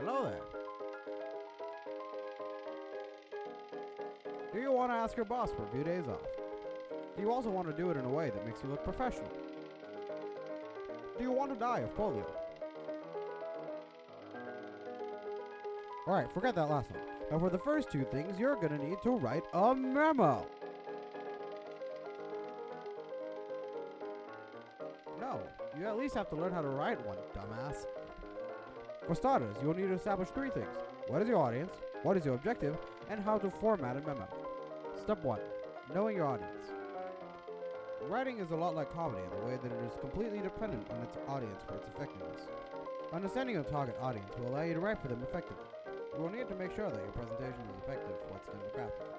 Hello there. Do you want to ask your boss for a few days off? Do you also want to do it in a way that makes you look professional? Do you want to die of polio? Alright, forget that last one. Now for the first two things, you're going to need to write a memo. No, you at least have to learn how to write one, dumbass. For starters, you'll need to establish three things. What is your audience? What is your objective? And how to format a memo. Step 1. Knowing your audience. Writing is a lot like comedy in the way that it is completely dependent on its audience for its effectiveness. Understanding your target audience will allow you to write for them effectively. You will need to make sure that your presentation is effective for its demographic.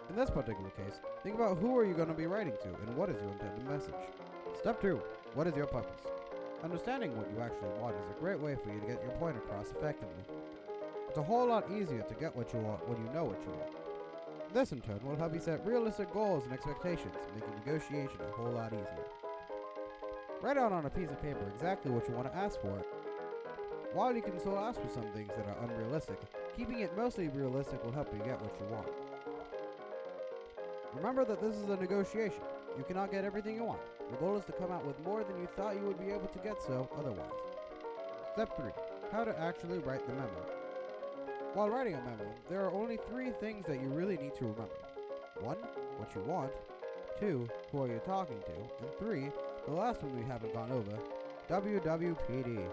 In this particular case, think about who are you going to be writing to and what is your intended message. Step 2. What is your purpose? Understanding what you actually want is a great way for you to get your point across effectively. It's a whole lot easier to get what you want when you know what you want. This in turn will help you set realistic goals and expectations, making negotiation a whole lot easier. Write out on a piece of paper exactly what you want to ask for. While you can still ask for some things that are unrealistic, keeping it mostly realistic will help you get what you want. Remember that this is a negotiation. You cannot get everything you want. The goal is to come out with more than you thought you would be able to get so otherwise. Step 3. How to actually write the memo. While writing a memo, there are only 3 things that you really need to remember. 1. What you want. 2. Who are you talking to? And 3. The last one we haven't gone over. WWPD.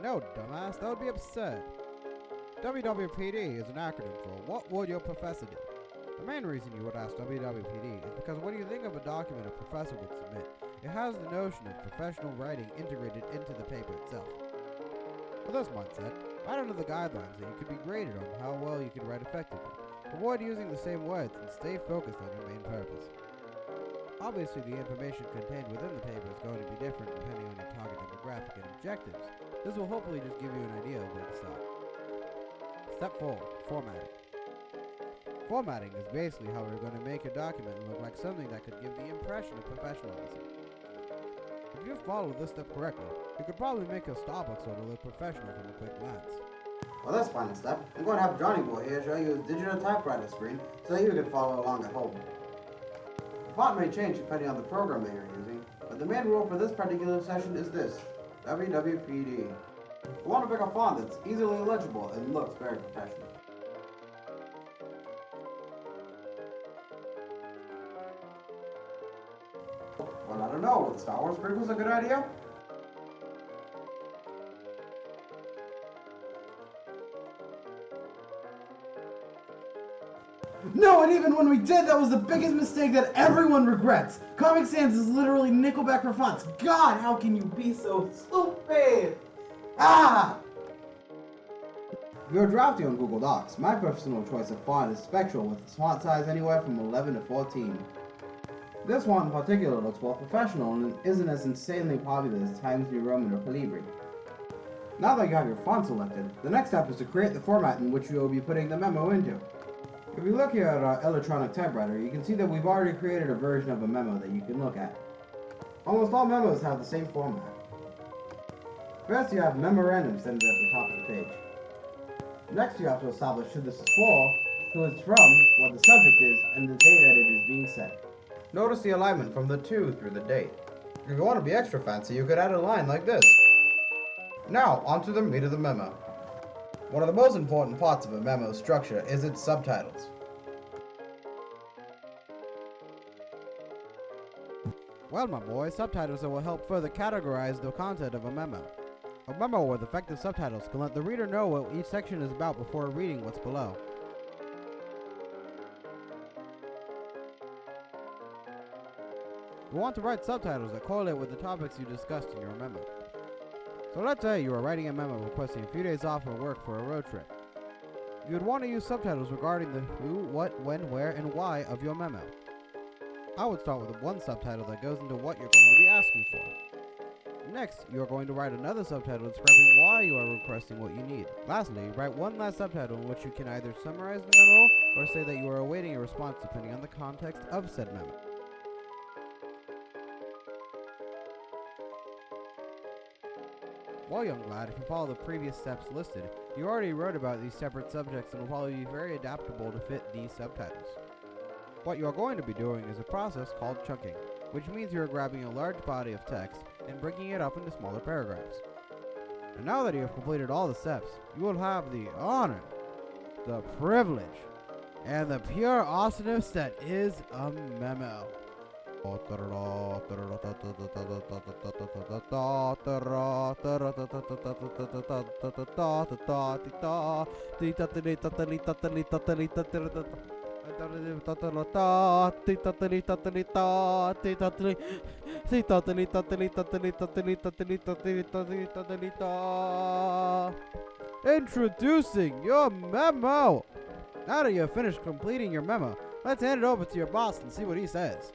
No, dumbass, that would be absurd. WWPD is an acronym for What Would Your Professor Do? The main reason you would ask WWPD is because when you think of a document a professor would submit, it has the notion of professional writing integrated into the paper itself. With this mindset, write under the guidelines that you could be graded on how well you can write effectively. Avoid using the same words and stay focused on your main purpose. Obviously, the information contained within the paper is going to be different depending on your target demographic and objectives. This will hopefully just give you an idea of where to start. Step 4. Formatting. Formatting is basically how we're going to make your document look like something that could give the impression of professionalism. If you follow this step correctly, you could probably make a Starbucks order look professional from a quick glance. For this final step, I'm going to have Johnny Boy here show you his digital typewriter screen so that you can follow along at home. The font may change depending on the program that you're using, but the main rule for this particular session is this, WWPD. You want to pick a font that's easily legible and looks very professional. Well, I don't know, would Star Wars sprinkles a good idea? No, and even when we did, that was the biggest mistake that everyone regrets. Comic Sans is literally Nickelback for fonts. God, how can you be so stupid? Ah! If you're drafting on Google Docs, my personal choice of font is Spectral with a font size anywhere from 11 to 14. This font in particular looks more professional and isn't as insanely popular as Times New Roman or Calibri. Now that you have your font selected, the next step is to create the format in which you will be putting the memo into. If you look here at our electronic typewriter, you can see that we've already created a version of a memo that you can look at. Almost all memos have the same format. First you have memorandum sentence at the top of the page. Next you have to establish who this is for, who it's from, what the subject is, and the date that it is being sent. Notice the alignment from the to through the date. If you want to be extra fancy, you could add a line like this. Now, onto the meat of the memo. One of the most important parts of a memo structure is its subtitles. Well, my boy, subtitles that will help further categorize the content of a memo. A memo with effective subtitles can let the reader know what each section is about before reading what's below. You want to write subtitles that correlate with the topics you discussed in your memo. So let's say you are writing a memo requesting a few days off from work for a road trip. You would want to use subtitles regarding the who, what, when, where, and why of your memo. I would start with one subtitle that goes into what you're going to be asking for. Next, you are going to write another subtitle describing why you are requesting what you need. Lastly, write one last subtitle in which you can either summarize the memo or say that you are awaiting a response depending on the context of said memo. Well, young lad, if you follow the previous steps listed, you already wrote about these separate subjects and will probably be very adaptable to fit these subtitles. What you are going to be doing is a process called chunking, which means you are grabbing a large body of text and breaking it up into smaller paragraphs. And now that you have completed all the steps, you will have the honor, the privilege, and the pure awesomeness that is a memo. Introducing your memo! Now that you have finished completing your memo, let's hand it over to your boss and see what he says.